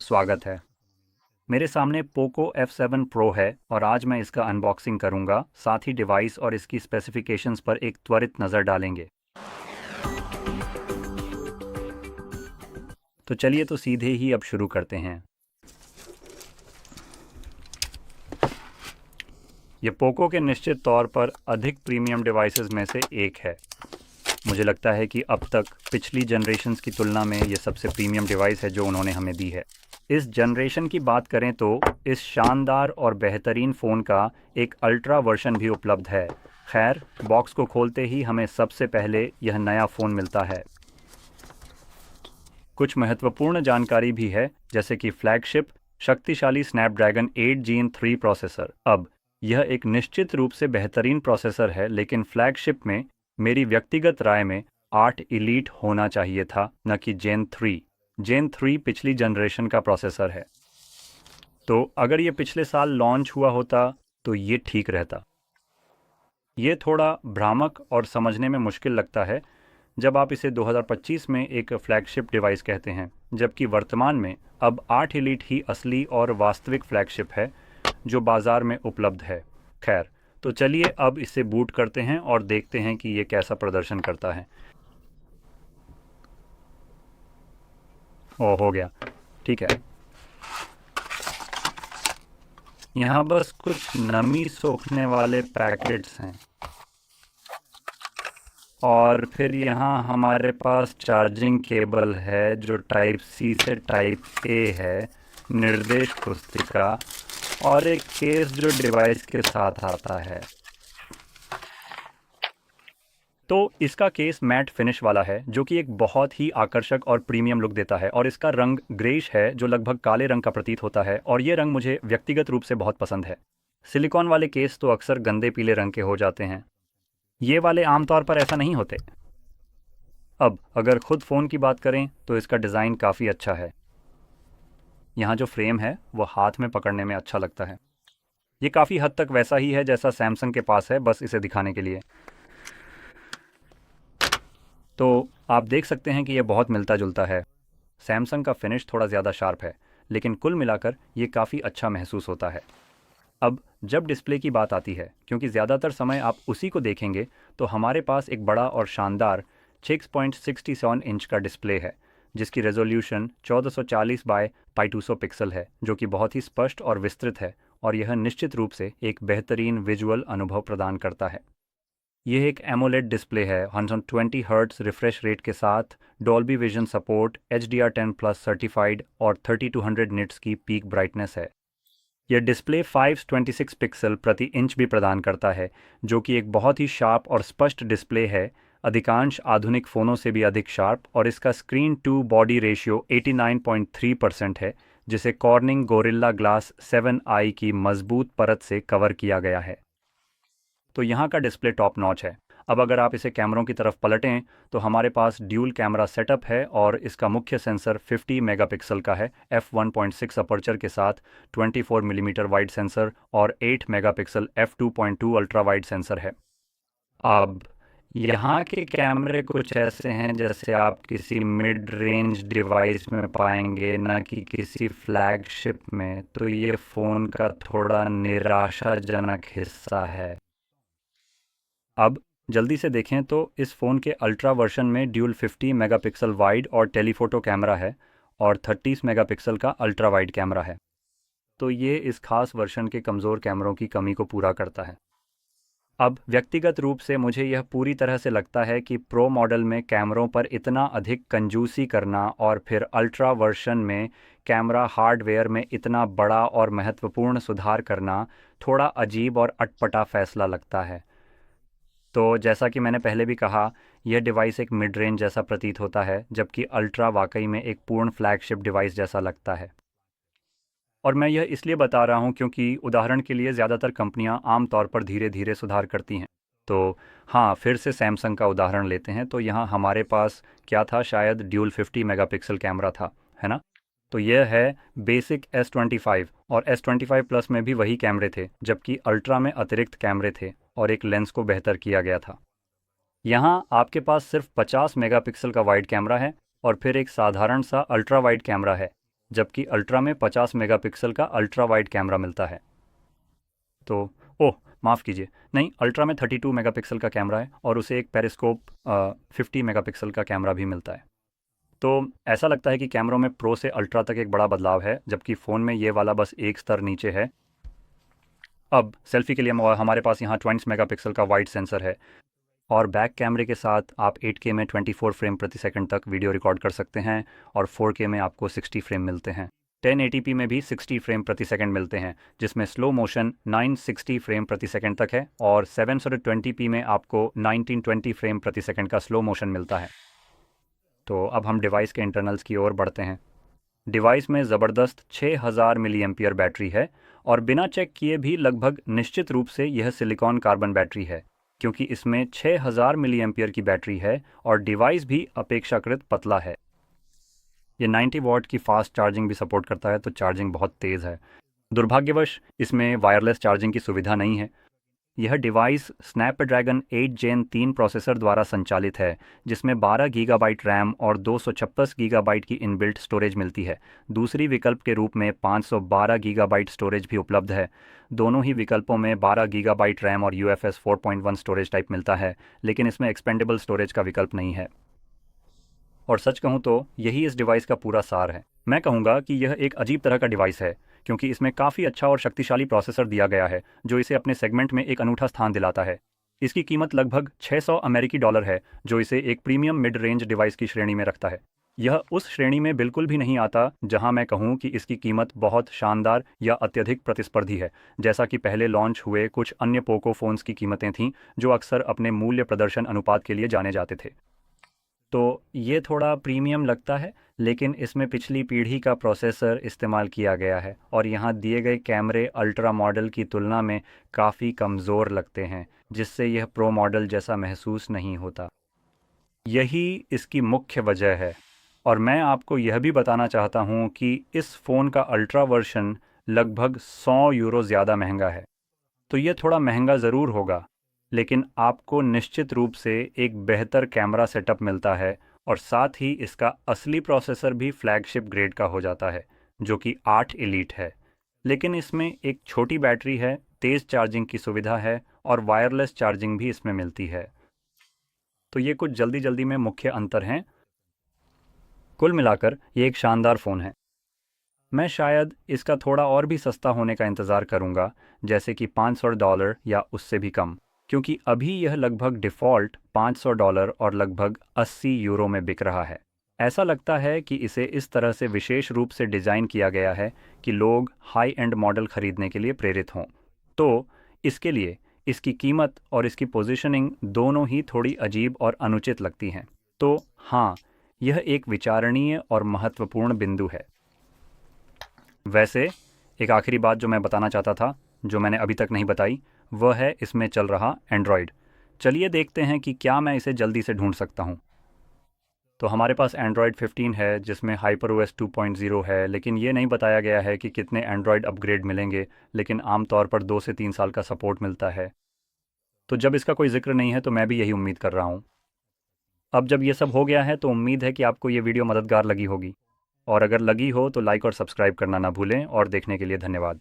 स्वागत है। मेरे सामने पोको F7 Pro है और आज मैं इसका अनबॉक्सिंग करूंगा, साथ ही डिवाइस और इसकी स्पेसिफिकेशंस पर एक त्वरित नज़र डालेंगे। तो चलिए तो सीधे ही अब शुरू करते हैं। ये पोको के निश्चित तौर पर अधिक प्रीमियम डिवाइसेस में से एक है। मुझे लगता है कि अब तक पिछली जनरेशन्स की तुलना में ये सबसे प्रीमियम डिवाइस है जो उन्होंने हमें दी है। इस जनरेशन की बात करें तो इस शानदार और बेहतरीन फ़ोन का एक अल्ट्रा वर्जन भी उपलब्ध है। खैर, बॉक्स को खोलते ही हमें सबसे पहले यह नया फ़ोन मिलता है। कुछ महत्वपूर्ण जानकारी भी है, जैसे कि फ्लैगशिप शक्तिशाली स्नैपड्रैगन 8 Gen 3 प्रोसेसर। अब यह एक निश्चित रूप से बेहतरीन प्रोसेसर है, लेकिन फ्लैगशिप में मेरी व्यक्तिगत राय में 8 इलीट होना चाहिए था, न कि जेन 3। जेन 3 पिछली जनरेशन का प्रोसेसर है, तो अगर ये पिछले साल लॉन्च हुआ होता तो ये ठीक रहता। ये थोड़ा भ्रामक और समझने में मुश्किल लगता है जब आप इसे 2025 में एक फ्लैगशिप डिवाइस कहते हैं, जबकि वर्तमान में अब 8 इलीट ही असली और वास्तविक फ्लैगशिप है जो बाज़ार में उपलब्ध है। खैर, तो चलिए अब इसे बूट करते हैं और देखते हैं कि ये कैसा प्रदर्शन करता है। हो गया। ठीक है। यहाँ बस कुछ नमी सोखने वाले पैकेट्स हैं और फिर यहाँ हमारे पास चार्जिंग केबल है जो टाइप सी से टाइप ए है, निर्देश पुस्तिका और एक केस जो डिवाइस के साथ आता है। तो इसका केस मैट फिनिश वाला है जो कि एक बहुत ही आकर्षक और प्रीमियम लुक देता है, और इसका रंग ग्रेइश है जो लगभग काले रंग का प्रतीत होता है, और ये रंग मुझे व्यक्तिगत रूप से बहुत पसंद है। सिलिकॉन वाले केस तो अक्सर गंदे पीले रंग के हो जाते हैं, ये वाले आमतौर पर ऐसा नहीं होते। अब अगर खुद फ़ोन की बात करें तो इसका डिज़ाइन काफ़ी अच्छा है। यहाँ जो फ्रेम है वो हाथ में पकड़ने में अच्छा लगता है। ये काफ़ी हद तक वैसा ही है जैसा सैमसंग के पास है, बस इसे दिखाने के लिए। तो आप देख सकते हैं कि यह बहुत मिलता जुलता है। सैमसंग का फिनिश थोड़ा ज़्यादा शार्प है, लेकिन कुल मिलाकर ये काफ़ी अच्छा महसूस होता है। अब जब डिस्प्ले की बात आती है, क्योंकि ज़्यादातर समय आप उसी को देखेंगे, तो हमारे पास एक बड़ा और शानदार 6.67 इंच का डिस्प्ले है जिसकी रेजोल्यूशन 1440 बाय 2200 पिक्सल है, जो कि बहुत ही स्पष्ट और विस्तृत है, और यह निश्चित रूप से एक बेहतरीन विजुअल अनुभव प्रदान करता है। यह एक एमोलेड डिस्प्ले है 120 हर्ट्ज रिफ्रेश रेट के साथ, Dolby vision support, HDR10+ certified और 3200 निट्स की पीक ब्राइटनेस है। यह डिस्प्ले 526 पिक्सल प्रति इंच भी प्रदान करता है, जो कि एक बहुत ही शार्प और स्पष्ट डिस्प्ले है, अधिकांश आधुनिक फ़ोनों से भी अधिक शार्प, और इसका स्क्रीन टू बॉडी रेशियो 89.3% है, जिसे कॉर्निंग गोरिल्ला ग्लास 7i की मजबूत परत से कवर किया गया है। तो यहाँ का डिस्प्ले टॉप नॉच है। अब अगर आप इसे कैमरों की तरफ पलटें तो हमारे पास ड्यूल कैमरा सेटअप है, और इसका मुख्य सेंसर 50 मेगापिक्सल का है f1.6 अपर्चर के साथ, 24 मिलीमीटर वाइड सेंसर और 8 megapixel f2.2 ultra wide sensor है। अब यहाँ के कैमरे कुछ ऐसे हैं जैसे आप किसी मिड रेंज डिवाइस में पाएंगे, ना कि किसी फ्लैगशिप में, तो ये फ़ोन का थोड़ा निराशाजनक हिस्सा है। अब जल्दी से देखें तो इस फ़ोन के अल्ट्रा वर्जन में ड्यूल 50 मेगापिक्सल वाइड और टेलीफोटो कैमरा है, और 30 मेगापिक्सल का अल्ट्रा वाइड कैमरा है। तो ये इस खास वर्जन के कमज़ोर कैमरों की कमी को पूरा करता है। अब व्यक्तिगत रूप से मुझे यह पूरी तरह से लगता है कि प्रो मॉडल में कैमरों पर इतना अधिक कंजूसी करना और फिर अल्ट्रा वर्जन में कैमरा हार्डवेयर में इतना बड़ा और महत्वपूर्ण सुधार करना थोड़ा अजीब और अटपटा फैसला लगता है। तो जैसा कि मैंने पहले भी कहा, यह डिवाइस एक मिड रेंज जैसा प्रतीत होता है, जबकि अल्ट्रा वाकई में एक पूर्ण फ्लैगशिप डिवाइस जैसा लगता है। और मैं यह इसलिए बता रहा हूँ क्योंकि उदाहरण के लिए ज़्यादातर कंपनियाँ आमतौर पर धीरे धीरे सुधार करती हैं। तो हाँ, फिर से सैमसंग का उदाहरण लेते हैं, तो यहाँ हमारे पास क्या था, शायद ड्यूल 50 मेगापिक्सल कैमरा था, है ना? तो यह है बेसिक S25, और S25 प्लस में भी वही कैमरे थे, जबकि अल्ट्रा में अतिरिक्त कैमरे थे और एक लेंस को बेहतर किया गया था। यहाँ आपके पास सिर्फ 50 मेगापिक्सल का वाइड कैमरा है और फिर एक साधारण सा अल्ट्रा वाइड कैमरा है, जबकि अल्ट्रा में 50 मेगापिक्सल का अल्ट्रा वाइड कैमरा मिलता है। तो ओह माफ़ कीजिए, नहीं, अल्ट्रा में 32 मेगापिक्सल का कैमरा है और उसे एक पेरिस्कोप 50 मेगापिक्सल का कैमरा भी मिलता है। तो ऐसा लगता है कि कैमरों में प्रो से अल्ट्रा तक एक बड़ा बदलाव है, जबकि फ़ोन में ये वाला बस एक स्तर नीचे है। अब सेल्फी के लिए हमारे पास यहाँ 20 मेगापिक्सल का वाइड सेंसर है और बैक कैमरे के साथ आप 8K में 24 फ्रेम प्रति सेकंड तक वीडियो रिकॉर्ड कर सकते हैं और 4K में आपको 60 फ्रेम मिलते हैं। 1080p में भी 60 फ्रेम प्रति सेकंड मिलते हैं, जिसमें स्लो मोशन 960 फ्रेम प्रति सेकंड तक है और 720p में आपको 1920 फ्रेम प्रति सेकंड का स्लो मोशन मिलता है। तो अब हम डिवाइस के इंटरनल्स की ओर बढ़ते हैं। डिवाइस में ज़बरदस्त 6000 मिली एम्पियर बैटरी है और बिना चेक किए भी लगभग निश्चित रूप से यह सिलिकॉन कार्बन बैटरी है, क्योंकि इसमें 6000 मिली एम्पियर की बैटरी है और डिवाइस भी अपेक्षाकृत पतला है। ये 90 वॉट की फास्ट चार्जिंग भी सपोर्ट करता है, तो चार्जिंग बहुत तेज़ है। दुर्भाग्यवश इसमें वायरलेस चार्जिंग की सुविधा नहीं है। यह डिवाइस स्नैपड्रैगन 8 जेन 3 प्रोसेसर द्वारा संचालित है, जिसमें 12 गीगाबाइट रैम और 256 गीगाबाइट की इनबिल्ट स्टोरेज मिलती है। दूसरी विकल्प के रूप में 512 गीगाबाइट स्टोरेज भी उपलब्ध है। दोनों ही विकल्पों में 12 गीगाबाइट रैम और UFS 4.1 स्टोरेज टाइप मिलता है, लेकिन इसमें एक्सपेंडेबल स्टोरेज का विकल्प नहीं है। और सच कहूँ तो यही इस डिवाइस का पूरा सार है। मैं कहूँगा कि यह एक अजीब तरह का डिवाइस है, क्योंकि इसमें काफ़ी अच्छा और शक्तिशाली प्रोसेसर दिया गया है, जो इसे अपने सेगमेंट में एक अनूठा स्थान दिलाता है। इसकी कीमत लगभग $600 है, जो इसे एक प्रीमियम मिड रेंज डिवाइस की श्रेणी में रखता है। यह उस श्रेणी में बिल्कुल भी नहीं आता जहां मैं कहूं कि इसकी कीमत बहुत शानदार या अत्यधिक प्रतिस्पर्धी है, जैसा कि पहले लॉन्च हुए कुछ अन्य पोको फ़ोन्स की कीमतें थीं, जो अक्सर अपने मूल्य प्रदर्शन अनुपात के लिए जाने जाते थे। तो ये थोड़ा प्रीमियम लगता है, लेकिन इसमें पिछली पीढ़ी का प्रोसेसर इस्तेमाल किया गया है और यहाँ दिए गए कैमरे अल्ट्रा मॉडल की तुलना में काफ़ी कमज़ोर लगते हैं, जिससे यह प्रो मॉडल जैसा महसूस नहीं होता। यही इसकी मुख्य वजह है। और मैं आपको यह भी बताना चाहता हूँ कि इस फ़ोन का अल्ट्रा वर्शन लगभग €100 ज़्यादा महंगा है। तो ये थोड़ा महंगा ज़रूर होगा, लेकिन आपको निश्चित रूप से एक बेहतर कैमरा सेटअप मिलता है और साथ ही इसका असली प्रोसेसर भी फ्लैगशिप ग्रेड का हो जाता है, जो कि 8 एलीट है। लेकिन इसमें एक छोटी बैटरी है, तेज़ चार्जिंग की सुविधा है और वायरलेस चार्जिंग भी इसमें मिलती है। तो ये कुछ जल्दी जल्दी में मुख्य अंतर हैं। कुल मिलाकर ये एक शानदार फ़ोन है। मैं शायद इसका थोड़ा और भी सस्ता होने का इंतज़ार करूंगा, जैसे कि $500 या उससे भी कम, क्योंकि अभी यह लगभग डिफ़ॉल्ट $500 और लगभग €80 में बिक रहा है। ऐसा लगता है कि इसे इस तरह से विशेष रूप से डिज़ाइन किया गया है कि लोग हाई एंड मॉडल खरीदने के लिए प्रेरित हों। तो इसके लिए इसकी कीमत और इसकी पोजीशनिंग दोनों ही थोड़ी अजीब और अनुचित लगती हैं। तो हाँ, यह एक विचारणीय और महत्वपूर्ण बिंदु है। वैसे एक आखिरी बात जो मैं बताना चाहता था, जो मैंने अभी तक नहीं बताई, वह है इसमें चल रहा एंड्रॉयड। चलिए देखते हैं कि क्या मैं इसे जल्दी से ढूंढ सकता हूँ। तो हमारे पास एंड्रॉयड 15 है, जिसमें HyperOS 2.0 है, लेकिन ये नहीं बताया गया है कि कितने एंड्रॉयड अपग्रेड मिलेंगे, लेकिन आमतौर पर 2 से 3 साल का सपोर्ट मिलता है। तो जब इसका कोई जिक्र नहीं है तो मैं भी यही उम्मीद कर रहा हूँ। अब जब ये सब हो गया है तो उम्मीद है कि आपको ये वीडियो मददगार लगी होगी, और अगर लगी हो तो लाइक और सब्सक्राइब करना ना भूलें, और देखने के लिए धन्यवाद।